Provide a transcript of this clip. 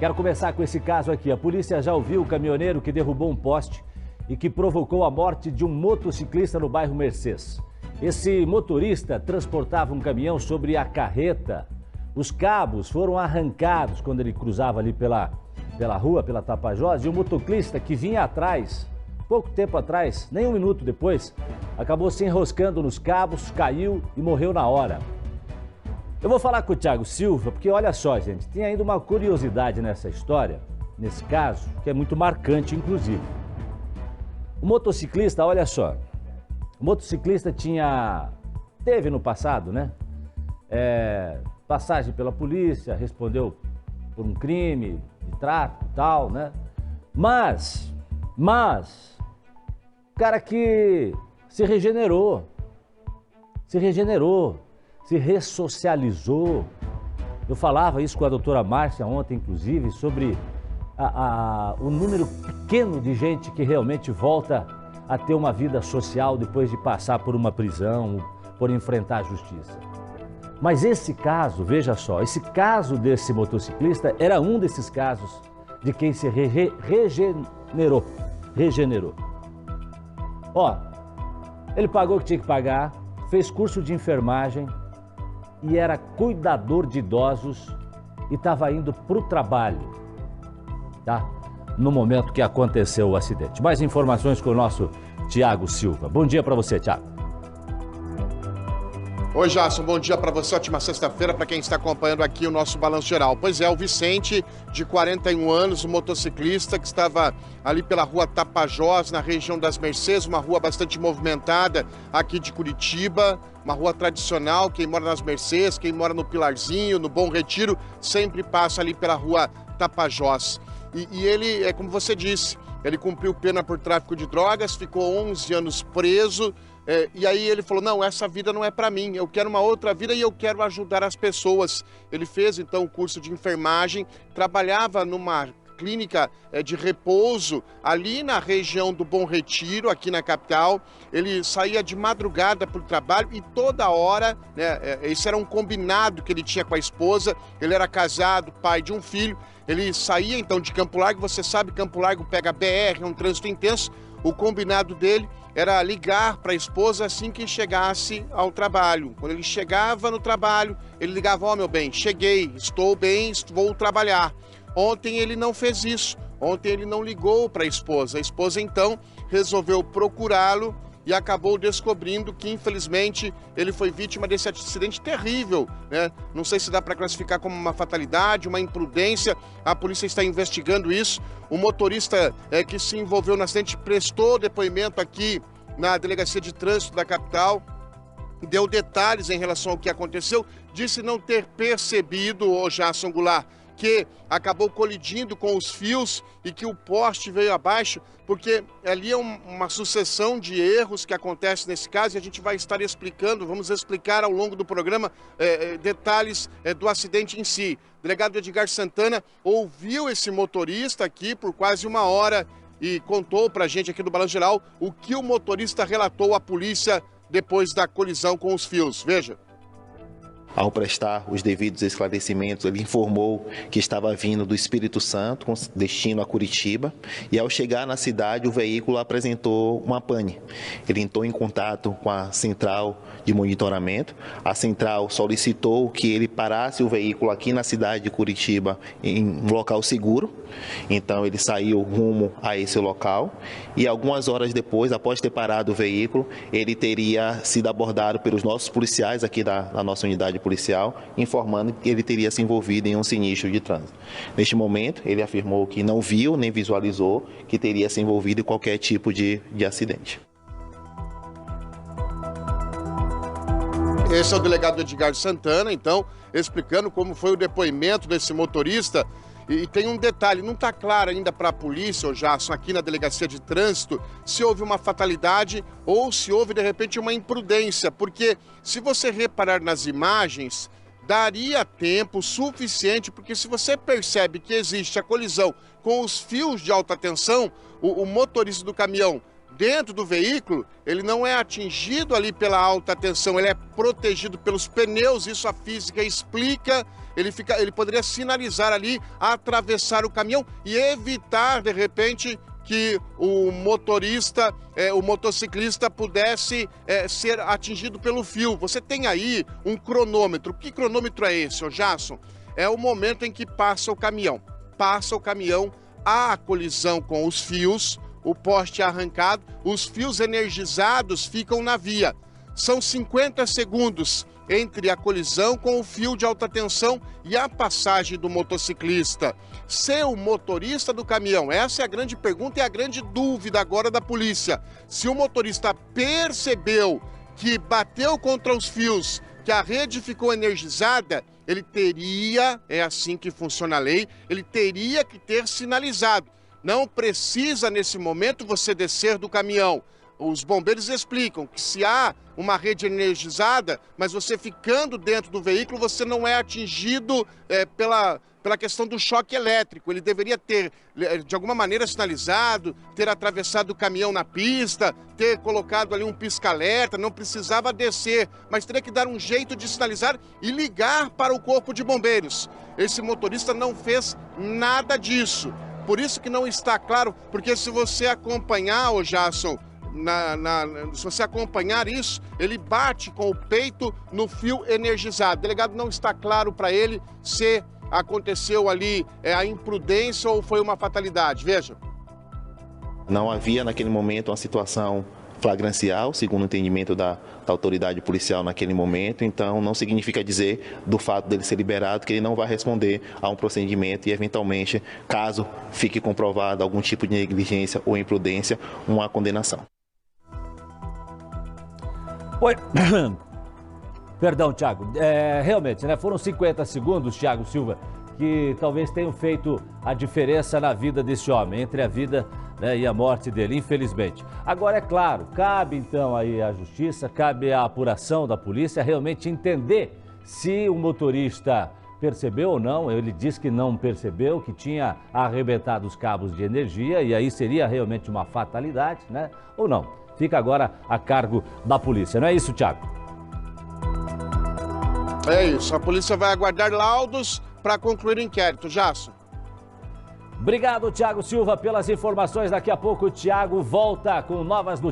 Quero começar com esse caso aqui. A polícia já ouviu o caminhoneiro que derrubou um poste e que provocou a morte de um motociclista no bairro Mercês. Esse motorista transportava um caminhão sobre a carreta. Os cabos foram arrancados quando ele cruzava ali pela rua, pela Tapajós, e o motociclista que vinha atrás, pouco tempo atrás, nem um minuto depois, acabou se enroscando nos cabos, caiu e morreu na hora. Eu vou falar com o Thiago Silva, porque olha só, gente, tem ainda uma curiosidade nessa história, nesse caso, que é muito marcante, inclusive. O motociclista, olha só, o motociclista teve no passado, né, passagem pela polícia, respondeu por um crime de tráfico e tal, né, mas, o cara que se regenerou, se ressocializou. Eu falava isso com a doutora Márcia ontem, inclusive, sobre o número pequeno de gente que realmente volta a ter uma vida social depois de passar por uma prisão, por enfrentar a justiça. Mas esse caso, veja só, esse caso desse motociclista era um desses casos de quem se regenerou. Ó, ele pagou o que tinha que pagar, fez curso de enfermagem, e era cuidador de idosos e estava indo para o trabalho, tá? No momento que aconteceu o acidente. Mais informações com o nosso Thiago Silva. Bom dia para você, Thiago. Oi, Jason, bom dia para você, ótima sexta-feira para quem está acompanhando aqui o nosso Balanço Geral. Pois é, o Vicente, de 41 anos, um motociclista que estava ali pela rua Tapajós, na região das Mercês, uma rua bastante movimentada aqui de Curitiba, uma rua tradicional. Quem mora nas Mercês, quem mora no Pilarzinho, no Bom Retiro, sempre passa ali pela rua Tapajós. E ele, como você disse, ele cumpriu pena por tráfico de drogas, ficou 11 anos preso. E aí ele falou, não, essa vida não é para mim, eu quero uma outra vida e eu quero ajudar as pessoas. Ele fez então o curso de enfermagem, trabalhava numa clínica de repouso ali na região do Bom Retiro, aqui na capital. Ele saía de madrugada para o trabalho e toda hora, né, esse era um combinado que ele tinha com a esposa. Ele era casado, pai de um filho. Ele saía então de Campo Largo, você sabe, Campo Largo pega BR, é um trânsito intenso. O combinado dele era ligar para a esposa assim que chegasse ao trabalho. Quando ele chegava no trabalho, ele ligava, ó, meu bem, cheguei, estou bem, vou trabalhar. Ontem ele não fez isso, ontem ele não ligou para a esposa. A esposa então resolveu procurá-lo e acabou descobrindo que, infelizmente, ele foi vítima desse acidente terrível, né? Não sei se dá para classificar como uma fatalidade, uma imprudência, a polícia está investigando isso. O motorista que se envolveu no acidente prestou depoimento aqui na Delegacia de Trânsito da capital, deu detalhes em relação ao que aconteceu, disse não ter percebido, o Jason Goulart, que acabou colidindo com os fios e que o poste veio abaixo, porque ali é uma sucessão de erros que acontece nesse caso e a gente vai estar explicando, vamos explicar ao longo do programa detalhes do acidente em si. O delegado Edgar Santana ouviu esse motorista aqui por quase uma hora e contou pra gente aqui do Balanço Geral o que o motorista relatou à polícia depois da colisão com os fios. Veja. Ao prestar os devidos esclarecimentos, ele informou que estava vindo do Espírito Santo, com destino a Curitiba, e ao chegar na cidade, o veículo apresentou uma pane. Ele entrou em contato com a central de monitoramento. A central solicitou que ele parasse o veículo aqui na cidade de Curitiba em um local seguro. Então ele saiu rumo a esse local e algumas horas depois, após ter parado o veículo, ele teria sido abordado pelos nossos policiais aqui da nossa unidade policial, informando que ele teria se envolvido em um sinistro de trânsito. Neste momento, ele afirmou que não viu nem visualizou que teria se envolvido em qualquer tipo de acidente. Esse é o delegado Edgar Santana, então, explicando como foi o depoimento desse motorista. E tem um detalhe, não está claro ainda para a polícia, ou Jason, aqui na Delegacia de Trânsito, se houve uma fatalidade ou se houve, de repente, uma imprudência. Porque se você reparar nas imagens, daria tempo suficiente, porque se você percebe que existe a colisão com os fios de alta tensão, o motorista do caminhão dentro do veículo, ele não é atingido ali pela alta tensão, ele é protegido pelos pneus, isso a física explica. ele poderia sinalizar ali, atravessar o caminhão e evitar, de repente, que o motociclista pudesse ser atingido pelo fio. Você tem aí um cronômetro. Que cronômetro é esse, ô Jasson? É o momento em que passa o caminhão. Passa o caminhão, há a colisão com os fios, o poste é arrancado, os fios energizados ficam na via. São 50 segundos entre a colisão com o fio de alta tensão e a passagem do motociclista. Se o motorista do caminhão, essa é a grande pergunta e a grande dúvida agora da polícia, se o motorista percebeu que bateu contra os fios, que a rede ficou energizada, ele teria, é assim que funciona a lei, ele teria que ter sinalizado. Não precisa, nesse momento, você descer do caminhão. Os bombeiros explicam que se há uma rede energizada, mas você ficando dentro do veículo, você não é atingido pela questão do choque elétrico. Ele deveria ter, de alguma maneira, sinalizado, ter atravessado o caminhão na pista, ter colocado ali um pisca-alerta, não precisava descer, mas teria que dar um jeito de sinalizar e ligar para o corpo de bombeiros. Esse motorista não fez nada disso. Por isso que não está claro, porque se você acompanhar, ô Jasson, se você acompanhar isso, ele bate com o peito no fio energizado. O delegado não está claro para ele se aconteceu ali a imprudência ou foi uma fatalidade. Veja. Não havia naquele momento uma situação flagrancial, segundo o entendimento da autoridade policial naquele momento, então não significa dizer, do fato dele ser liberado, que ele não vai responder a um procedimento e, eventualmente, caso fique comprovado algum tipo de negligência ou imprudência, uma condenação. Oi. Perdão, Thiago. Realmente, né? Foram 50 segundos, Thiago Silva, que talvez tenham feito a diferença na vida desse homem, entre a vida, né, e a morte dele, infelizmente. Agora, é claro, cabe então aí à justiça, cabe à apuração da polícia realmente entender se o motorista percebeu ou não. Ele disse que não percebeu, que tinha arrebentado os cabos de energia e aí seria realmente uma fatalidade, né? Ou não? Fica agora a cargo da polícia, não é isso, Thiago? É isso, a polícia vai aguardar laudos para concluir o inquérito. Jasson. Obrigado, Thiago Silva, pelas informações. Daqui a pouco o Thiago volta com novas notícias.